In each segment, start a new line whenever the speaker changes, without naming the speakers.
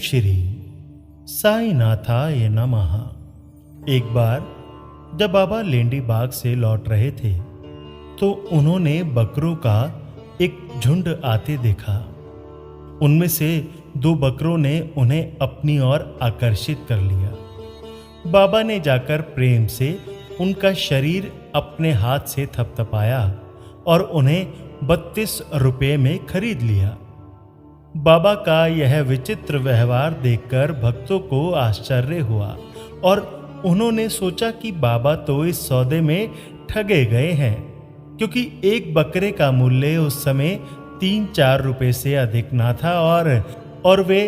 श्री साईनाथाय नमः। एक बार जब बाबा लेंडी बाग से लौट रहे थे तो उन्होंने बकरों का एक झुंड आते देखा। उनमें से 2 बकरों ने उन्हें अपनी ओर आकर्षित कर लिया। बाबा ने जाकर प्रेम से उनका शरीर अपने हाथ से थपथपाया और उन्हें 32 रुपये में खरीद लिया। बाबा का यह विचित्र व्यवहार देखकर भक्तों को आश्चर्य हुआ और उन्होंने सोचा कि बाबा तो इस सौदे में ठगे गए हैं, क्योंकि एक बकरे का मूल्य उस समय 3-4 रुपए से अधिक ना था और वे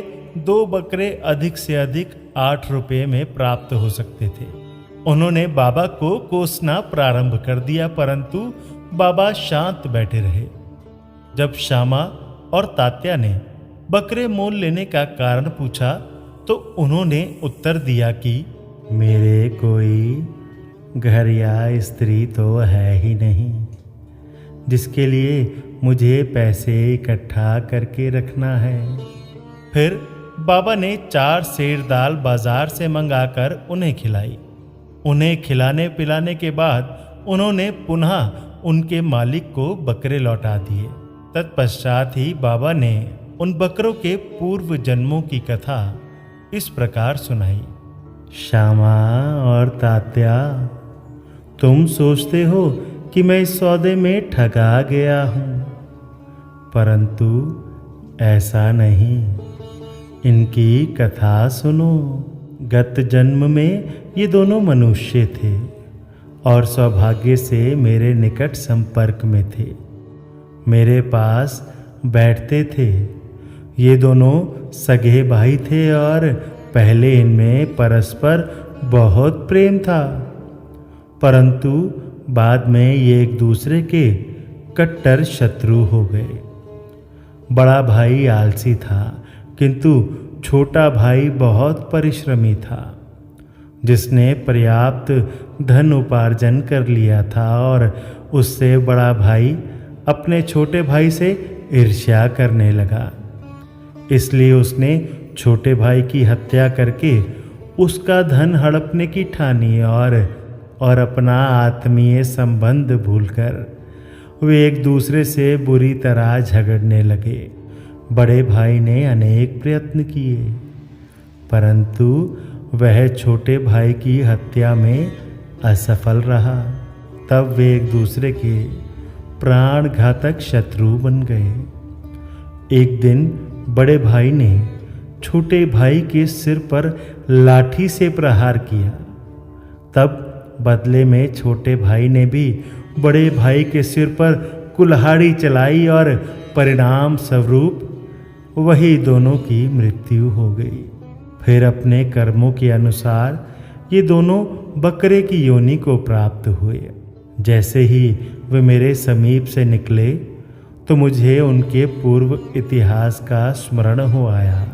2 बकरे अधिक से अधिक 8 रुपये में प्राप्त हो सकते थे। उन्होंने बाबा को कोसना प्रारंभ कर दिया, परंतु बाबा शांत बैठे रहे। जब श्यामा और तात्या ने बकरे मोल लेने का कारण पूछा तो उन्होंने उत्तर दिया कि मेरे कोई घर या स्त्री तो है ही नहीं जिसके लिए मुझे पैसे इकट्ठा करके रखना है। फिर बाबा ने 4 सेर दाल बाजार से मंगाकर उन्हें खिलाई। उन्हें खिलाने पिलाने के बाद उन्होंने पुनः उनके मालिक को बकरे लौटा दिए। तत्पश्चात ही बाबा ने उन बकरों के पूर्व जन्मों की कथा इस प्रकार सुनाई। श्यामा और तात्या, तुम सोचते हो कि मैं इस सौदे में ठगा गया हूं, परंतु ऐसा नहीं। इनकी कथा सुनो। गत जन्म में ये दोनों मनुष्य थे और सौभाग्य से मेरे निकट संपर्क में थे। मेरे पास बैठते थे। ये दोनों सगे भाई थे और पहले इनमें परस्पर बहुत प्रेम था, परंतु बाद में ये एक दूसरे के कट्टर शत्रु हो गए। बड़ा भाई आलसी था, किंतु छोटा भाई बहुत परिश्रमी था, जिसने पर्याप्त धन उपार्जन कर लिया था और उससे बड़ा भाई अपने छोटे भाई से ईर्ष्या करने लगा। इसलिए उसने छोटे भाई की हत्या करके उसका धन हड़पने की ठानी और अपना आत्मीय संबंध भूलकर वे एक दूसरे से बुरी तरह झगड़ने लगे। बड़े भाई ने अनेक प्रयत्न किए, परंतु वह छोटे भाई की हत्या में असफल रहा। तब वे एक दूसरे के प्राण घातक शत्रु बन गए। एक दिन बड़े भाई ने छोटे भाई के सिर पर लाठी से प्रहार किया। तब बदले में छोटे भाई ने भी बड़े भाई के सिर पर कुल्हाड़ी चलाई और परिणाम स्वरूप वही दोनों की मृत्यु हो गई। फिर अपने कर्मों के अनुसार ये दोनों बकरे की योनि को प्राप्त हुए। जैसे ही वे मेरे समीप से निकले तो मुझे उनके पूर्व इतिहास का स्मरण हो आया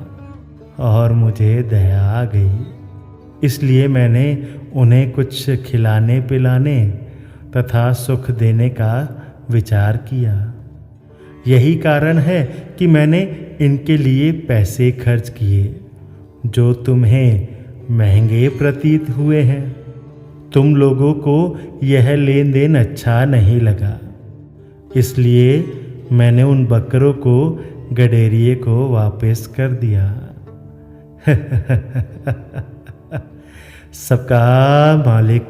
और मुझे दया आ गई। इसलिए मैंने उन्हें कुछ खिलाने पिलाने तथा सुख देने का विचार किया। यही कारण है कि मैंने इनके लिए पैसे खर्च किए, जो तुम्हें महंगे प्रतीत हुए हैं। तुम लोगों को यह लेन देन अच्छा नहीं लगा, इसलिए मैंने उन बकरों को गडेरिए को वापस कर दिया। सबका मालिक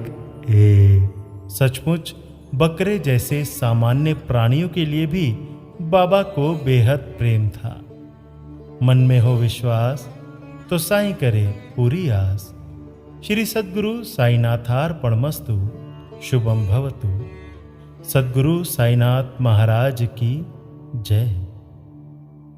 एक। सचमुच बकरे जैसे सामान्य प्राणियों के लिए भी बाबा को बेहद प्रेम था। मन में हो विश्वास तो साईं करे पूरी आस। श्री सद्गुरु साईनाथार्पणमस्तु। शुभम भवतु। सद्गुरु साईनाथ महाराज की जय।